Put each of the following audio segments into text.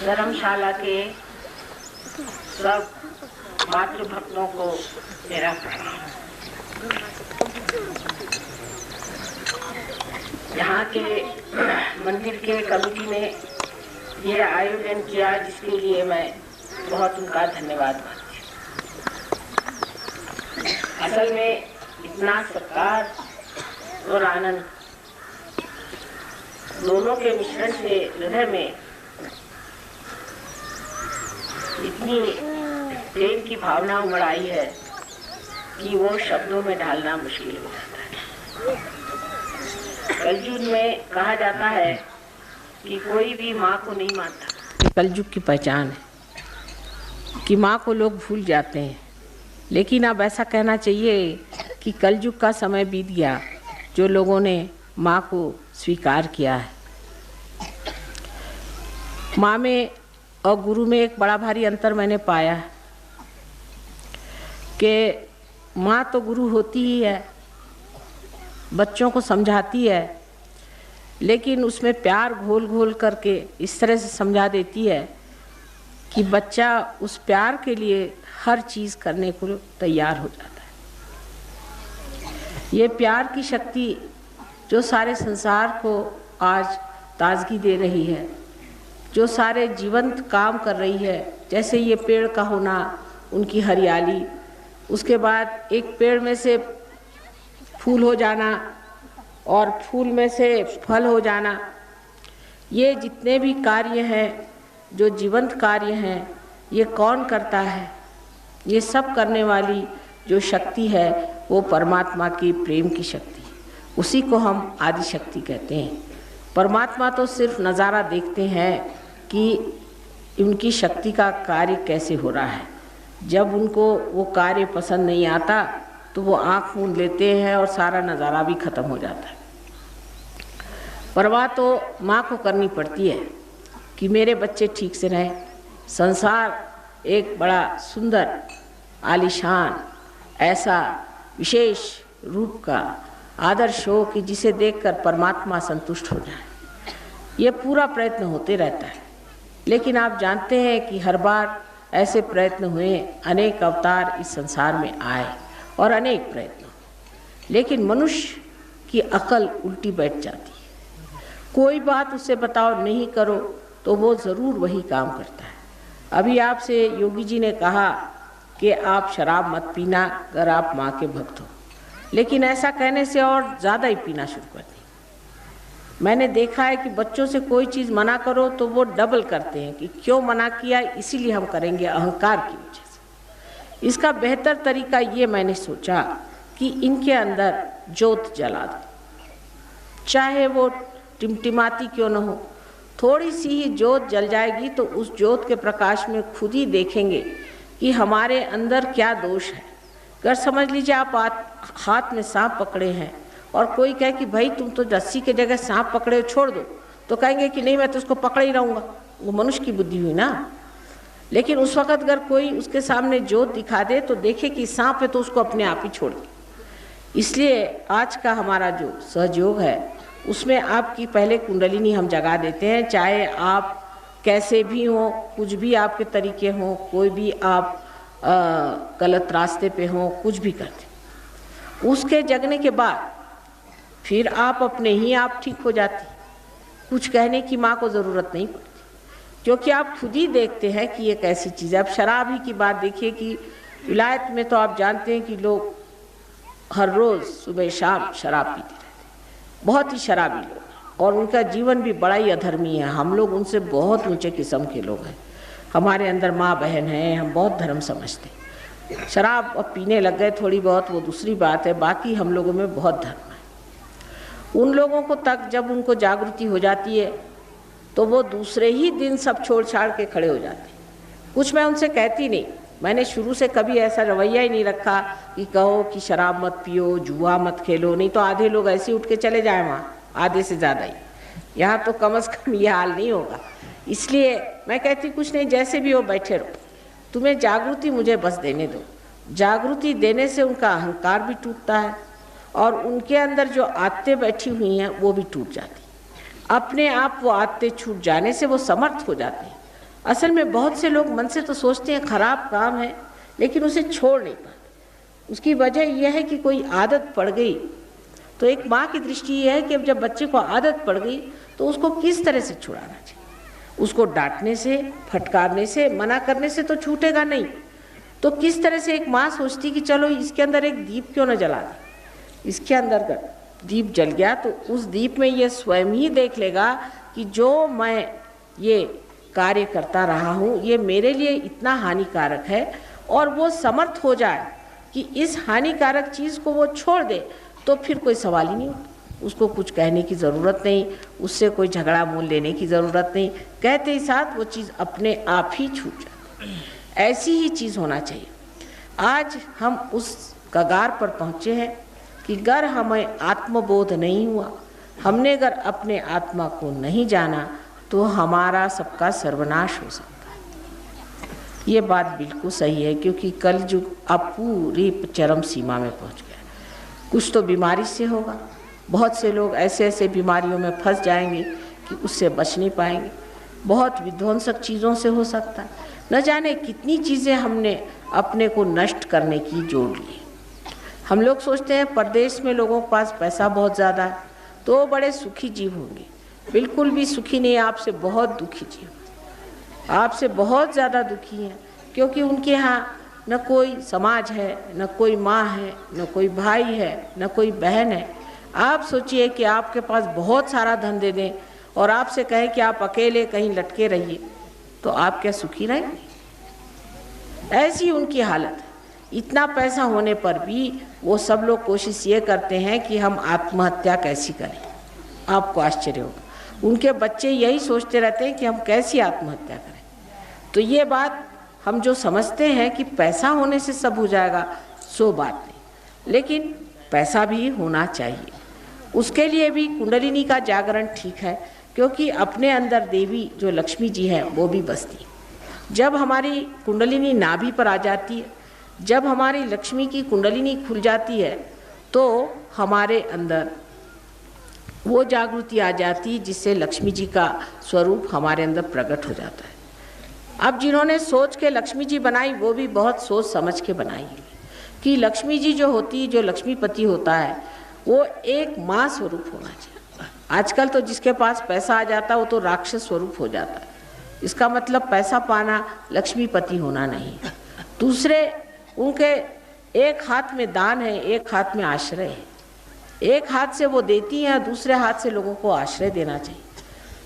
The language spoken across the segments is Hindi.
धर्मशाला के सब मातृभक्तों को मेरा प्रणाम। यहाँ के मंदिर के कमेटी ने ये आयोजन किया, जिसके लिए मैं बहुत उनका धन्यवाद करती हूँ। असल में इतना सत्कार और आनंद दोनों के मिश्रण से हृदय में इतनी प्रेम की भावना उमड़ आई है कि वो शब्दों में ढालना मुश्किल हो जाता है। कलयुग में कहा जाता है कि कोई भी माँ को नहीं मानता। कलयुग की पहचान है कि माँ को लोग भूल जाते हैं, लेकिन अब ऐसा कहना चाहिए कि कलयुग का समय बीत गया जो लोगों ने माँ को स्वीकार किया है। माँ में और गुरु में एक बड़ा भारी अंतर मैंने पाया है कि माँ तो गुरु होती ही है, बच्चों को समझाती है, लेकिन उसमें प्यार घोल घोल करके इस तरह से समझा देती है कि बच्चा उस प्यार के लिए हर चीज़ करने को तैयार हो जाता है। ये प्यार की शक्ति जो सारे संसार को आज ताजगी दे रही है, जो सारे जीवंत काम कर रही है, जैसे ये पेड़ का होना, उनकी हरियाली, उसके बाद एक पेड़ में से फूल हो जाना और फूल में से फल हो जाना, ये जितने भी कार्य हैं, जो जीवंत कार्य हैं, ये कौन करता है? ये सब करने वाली जो शक्ति है वो परमात्मा की प्रेम की शक्ति, उसी को हम आदि शक्ति कहते हैं। परमात्मा तो सिर्फ नज़ारा देखते हैं कि उनकी शक्ति का कार्य कैसे हो रहा है। जब उनको वो कार्य पसंद नहीं आता तो वो आँख मूंद लेते हैं और सारा नज़ारा भी ख़त्म हो जाता है। परवाह तो माँ को करनी पड़ती है कि मेरे बच्चे ठीक से रहें। संसार एक बड़ा सुंदर आलीशान ऐसा विशेष रूप का आदर्श हो कि जिसे देखकर परमात्मा संतुष्ट हो जाए। ये पूरा प्रयत्न होते रहता है, लेकिन आप जानते हैं कि हर बार ऐसे प्रयत्न हुए, अनेक अवतार इस संसार में आए और अनेक प्रयत्न, लेकिन मनुष्य की अकल उल्टी बैठ जाती है। कोई बात उसे बताओ नहीं करो तो वो ज़रूर वही काम करता है। अभी आपसे योगी जी ने कहा कि आप शराब मत पीना अगर आप माँ के भक्त हो, लेकिन ऐसा कहने से और ज़्यादा ही पीना शुरू कर दी। मैंने देखा है कि बच्चों से कोई चीज़ मना करो तो वो डबल करते हैं कि क्यों मना किया, इसीलिए हम करेंगे, अहंकार की वजह से। इसका बेहतर तरीका ये मैंने सोचा कि इनके अंदर ज्योत जला दो, चाहे वो टिमटिमाती क्यों न हो, थोड़ी सी ही ज्योत जल जाएगी तो उस ज्योत के प्रकाश में खुद ही देखेंगे कि हमारे अंदर क्या दोष है। अगर समझ लीजिए आप हाथ में सांप पकड़े हैं और कोई कहे कि भाई तुम तो रस्सी के जगह सांप पकड़े हो, छोड़ दो, तो कहेंगे कि नहीं मैं तो उसको पकड़ ही रहूँगा। वो मनुष्य की बुद्धि हुई ना। लेकिन उस वक़्त अगर कोई उसके सामने ज्योत दिखा दे तो देखे कि सांप है तो उसको अपने आप ही छोड़ दे। इसलिए आज का हमारा जो सहयोग है उसमें आपकी पहले कुंडलिनी हम जगा देते हैं, चाहे आप कैसे भी हों, कुछ भी आपके तरीके हों, कोई भी आप गलत रास्ते पे हों, कुछ भी करते, उसके जगने के बाद फिर आप अपने ही आप ठीक हो जाती। कुछ कहने की माँ को ज़रूरत नहीं पड़ती, क्योंकि आप खुद ही देखते हैं कि ये कैसी चीज़ है। अब शराब ही की बात देखिए कि विलायत में तो आप जानते हैं कि लोग हर रोज़ सुबह शाम शराब पीते रहते, बहुत ही शराबी लोग, और उनका जीवन भी बड़ा ही अधर्मी है। हम लोग उनसे बहुत ऊंचे किस्म के लोग हैं। हमारे अंदर माँ बहन हैं, हम बहुत धर्म समझते हैं। शराब अब पीने लग गए थोड़ी बहुत, वो दूसरी बात है, बाकी हम लोगों में बहुत धर्म है। उन लोगों को तक जब उनको जागृति हो जाती है तो वो दूसरे ही दिन सब छोड़ छाड़ के खड़े हो जाते हैं। कुछ मैं उनसे कहती नहीं, मैंने शुरू से कभी ऐसा रवैया ही नहीं रखा कि कहो कि शराब मत पियो, जुआ मत खेलो, नहीं तो आधे लोग ऐसे उठ के चले जाए वहाँ, आधे से ज़्यादा ही। यहाँ तो कम से कम ये हाल नहीं होगा। इसलिए मैं कहती कुछ नहीं, जैसे भी हो बैठे रहो, तुम्हें जागृति मुझे बस देने दो। जागृति देने से उनका अहंकार भी टूटता है और उनके अंदर जो आदतें बैठी हुई हैं वो भी टूट जाती। अपने आप वो आदतें छूट जाने से वो समर्थ हो जाते हैं। असल में बहुत से लोग मन से तो सोचते हैं खराब काम है, लेकिन उसे छोड़ नहीं पाते। उसकी वजह यह है कि कोई आदत पड़ गई। तो एक माँ की दृष्टि यह है कि अब जब बच्चे को आदत पड़ गई तो उसको किस तरह से छुड़ाना चाहिए। उसको डांटने से, फटकारने से, मना करने से तो छूटेगा नहीं। तो किस तरह से एक माँ सोचती कि चलो इसके अंदर एक दीप क्यों न जला दें। इसके अंदर दीप जल गया तो उस दीप में ये स्वयं ही देख लेगा कि जो मैं ये कार्य करता रहा हूँ ये मेरे लिए इतना हानिकारक है, और वो समर्थ हो जाए कि इस हानिकारक चीज़ को वो छोड़ दे, तो फिर कोई सवाल ही नहीं होता। उसको कुछ कहने की ज़रूरत नहीं, उससे कोई झगड़ा मोल लेने की ज़रूरत नहीं, कहते ही साथ वो चीज़ अपने आप ही छूट जाती है। ऐसी ही चीज़ होना चाहिए। आज हम उस कगार पर पहुँचे हैं कि अगर हमें आत्मबोध नहीं हुआ, हमने अगर अपने आत्मा को नहीं जाना, तो हमारा सबका सर्वनाश हो सकता है। ये बात बिल्कुल सही है, क्योंकि कलयुग अब पूरी चरम सीमा में पहुँच गया। कुछ तो बीमारी से होगा, बहुत से लोग ऐसे ऐसे बीमारियों में फंस जाएंगे कि उससे बच नहीं पाएंगे। बहुत विध्वंसक चीज़ों से हो सकता है। न जाने कितनी चीज़ें हमने अपने को नष्ट करने की जोड़ ली। हम लोग सोचते हैं परदेश में लोगों के पास पैसा बहुत ज़्यादा है तो बड़े सुखी जीव होंगे। बिल्कुल भी सुखी नहीं, आपसे बहुत दुखी जीव, आपसे बहुत ज़्यादा दुखी हैं, क्योंकि उनके यहाँ न कोई समाज है, न कोई माँ है, न कोई भाई है, न कोई बहन है। आप सोचिए कि आपके पास बहुत सारा धन दे दें और आपसे कहें कि आप अकेले कहीं लटके रहिए, तो आप क्या सुखी रहेंगे? ऐसी उनकी हालत है। इतना पैसा होने पर भी वो सब लोग कोशिश ये करते हैं कि हम आत्महत्या कैसी करें। आपको आश्चर्य होगा, उनके बच्चे यही सोचते रहते हैं कि हम कैसी आत्महत्या करें। तो ये बात हम जो समझते हैं कि पैसा होने से सब हो जाएगा, सो बात नहीं। लेकिन पैसा भी होना चाहिए। उसके लिए भी कुंडलिनी का जागरण ठीक है, क्योंकि अपने अंदर देवी जो लक्ष्मी जी है वो भी बसती है। जब हमारी कुंडलिनी नाभि पर आ जाती है, जब हमारी लक्ष्मी की कुंडलिनी खुल जाती है, तो हमारे अंदर वो जागृति आ जाती है जिससे लक्ष्मी जी का स्वरूप हमारे अंदर प्रकट हो जाता है। अब जिन्होंने सोच के लक्ष्मी जी बनाई वो भी बहुत सोच समझ के बनाई कि लक्ष्मी जी जो होती है, जो लक्ष्मीपति होता है, वो एक माँ स्वरूप होना चाहिए। आजकल तो जिसके पास पैसा आ जाता है वो तो राक्षस स्वरूप हो जाता है। इसका मतलब पैसा पाना लक्ष्मीपति होना नहीं। दूसरे उनके एक हाथ में दान है, एक हाथ में आश्रय है। एक हाथ से वो देती हैं, दूसरे हाथ से लोगों को आश्रय देना चाहिए।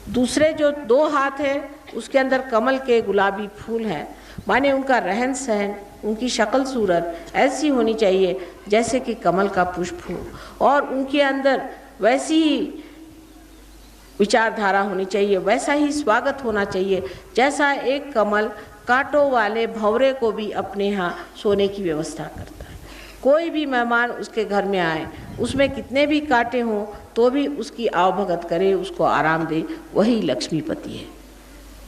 दूसरे जो दो हाथ है उसके अंदर कमल के गुलाबी फूल हैं, माने उनका रहन सहन, उनकी शक्ल सूरत ऐसी होनी चाहिए जैसे कि कमल का पुष्प हो, और उनके अंदर वैसी ही विचारधारा होनी चाहिए, वैसा ही स्वागत होना चाहिए जैसा एक कमल कांटों वाले भंवरे को भी अपने यहाँ सोने की व्यवस्था करता है। कोई भी मेहमान उसके घर में आए, उसमें कितने भी कांटे हों तो भी उसकी आवभगत करे, उसको आराम दे, वही लक्ष्मीपति है।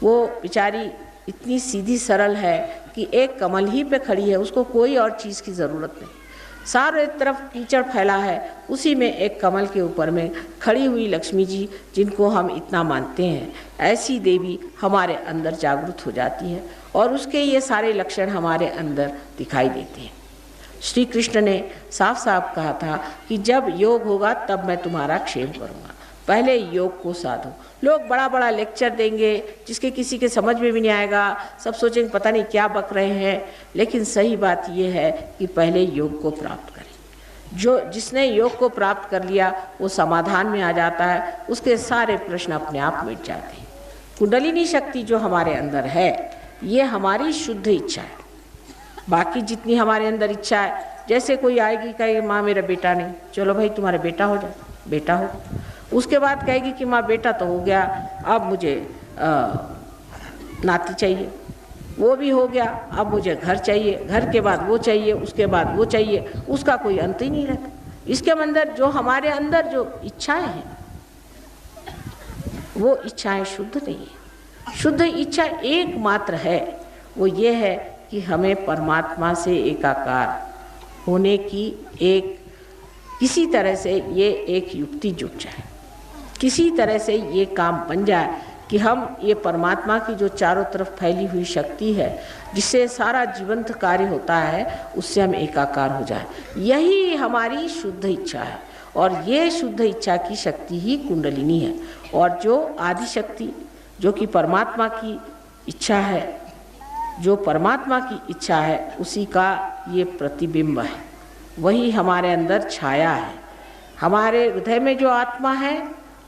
वो बेचारी इतनी सीधी सरल है कि एक कमल ही पे खड़ी है, उसको कोई और चीज़ की ज़रूरत नहीं। सारे तरफ कीचड़ फैला है, उसी में एक कमल के ऊपर में खड़ी हुई लक्ष्मी जी, जिनको हम इतना मानते हैं, ऐसी देवी हमारे अंदर जागृत हो जाती है और उसके ये सारे लक्षण हमारे अंदर दिखाई देते हैं। श्री कृष्ण ने साफ साफ कहा था कि जब योग होगा तब मैं तुम्हारा क्षेम करूँगा, पहले योग को साधो। लोग बड़ा बड़ा लेक्चर देंगे जिसके किसी के समझ में भी नहीं आएगा, सब सोचेंगे पता नहीं क्या बक रहे हैं, लेकिन सही बात यह है कि पहले योग को प्राप्त करें। जिसने योग को प्राप्त कर लिया वो समाधान में आ जाता है, उसके सारे प्रश्न अपने आप मिट जाते हैं। कुंडलिनी शक्ति जो हमारे अंदर है ये हमारी शुद्ध इच्छा है। बाकी जितनी हमारे अंदर इच्छा है, जैसे कोई आएगी कहेगी माँ मेरा बेटा नहीं, चलो भाई तुम्हारा बेटा हो जाए, बेटा हो। उसके बाद कहेगी कि माँ बेटा तो हो गया, अब मुझे नाती चाहिए, वो भी हो गया, अब मुझे घर चाहिए, घर के बाद वो चाहिए, उसके बाद वो चाहिए, उसका कोई अंत ही नहीं रहता। इसके अंदर जो हमारे अंदर जो इच्छाएं हैं वो इच्छाएं शुद्ध नहीं है। शुद्ध इच्छा एकमात्र है, वो ये है कि हमें परमात्मा से एकाकार होने की एक किसी तरह से ये एक युक्ति जुट जाए, किसी तरह से ये काम बन जाए कि हम ये परमात्मा की जो चारों तरफ फैली हुई शक्ति है, जिससे सारा जीवंत कार्य होता है, उससे हम एकाकार हो जाए। यही हमारी शुद्ध इच्छा है और ये शुद्ध इच्छा की शक्ति ही कुंडलिनी है। और जो आदि शक्ति जो कि परमात्मा की इच्छा है, जो परमात्मा की इच्छा है, उसी का ये प्रतिबिंब है, वही हमारे अंदर छाया है। हमारे हृदय में जो आत्मा है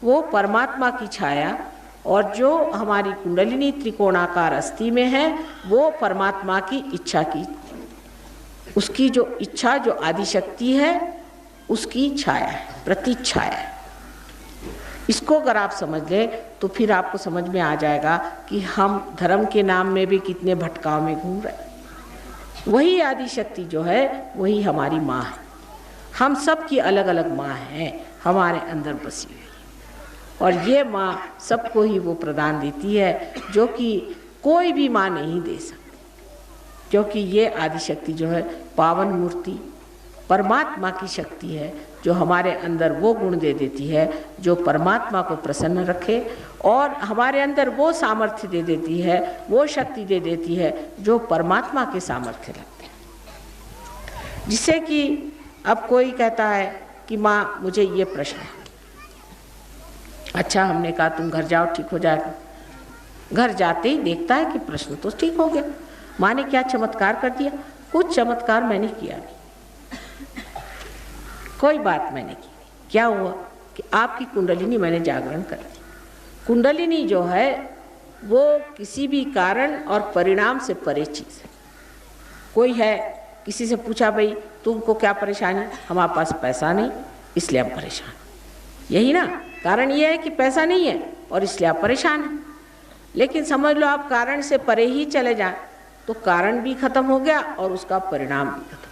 वो परमात्मा की छाया, और जो हमारी कुंडलिनी त्रिकोणाकार अस्थि में है वो परमात्मा की इच्छा की, उसकी जो इच्छा, जो आदि शक्ति है, उसकी छाया है, प्रतिच्छाया है। इसको अगर आप समझ लें तो फिर आपको समझ में आ जाएगा कि हम धर्म के नाम में भी कितने भटकाव में घूम रहे हैं। वही आदि शक्ति जो है वही हमारी माँ है। हम सब की अलग अलग माँ हैं हमारे अंदर बसी हुई, और ये माँ सबको ही वो प्रदान देती है जो कि कोई भी माँ नहीं दे सकती, क्योंकि ये आदि शक्ति जो है पावन मूर्ति परमात्मा की शक्ति है, जो हमारे अंदर वो गुण दे देती है जो परमात्मा को प्रसन्न रखे, और हमारे अंदर वो सामर्थ्य दे देती है, वो शक्ति दे देती है जो परमात्मा के सामर्थ्य रखते हैं। जिससे कि अब कोई कहता है कि माँ मुझे ये प्रश्न है। अच्छा, हमने कहा तुम घर जाओ, ठीक हो जाएगा। घर जाते ही देखता है कि प्रश्न तो ठीक हो गया। माँ ने क्या चमत्कार कर दिया? कुछ चमत्कार मैंने किया नहीं, कोई बात मैंने की। क्या हुआ कि आपकी कुंडलिनी मैंने जागरण कर दी। कुंडलिनी जो है वो किसी भी कारण और परिणाम से परे चीज़ है। कोई है, किसी से पूछा भाई तुमको क्या परेशानी? हमारे पास पैसा नहीं इसलिए हम परेशान। यही ना कारण, ये है कि पैसा नहीं है और इसलिए आप परेशान हैं। लेकिन समझ लो आप कारण से परे ही चले जाएं तो कारण भी खत्म हो गया और उसका परिणाम भी खत्म।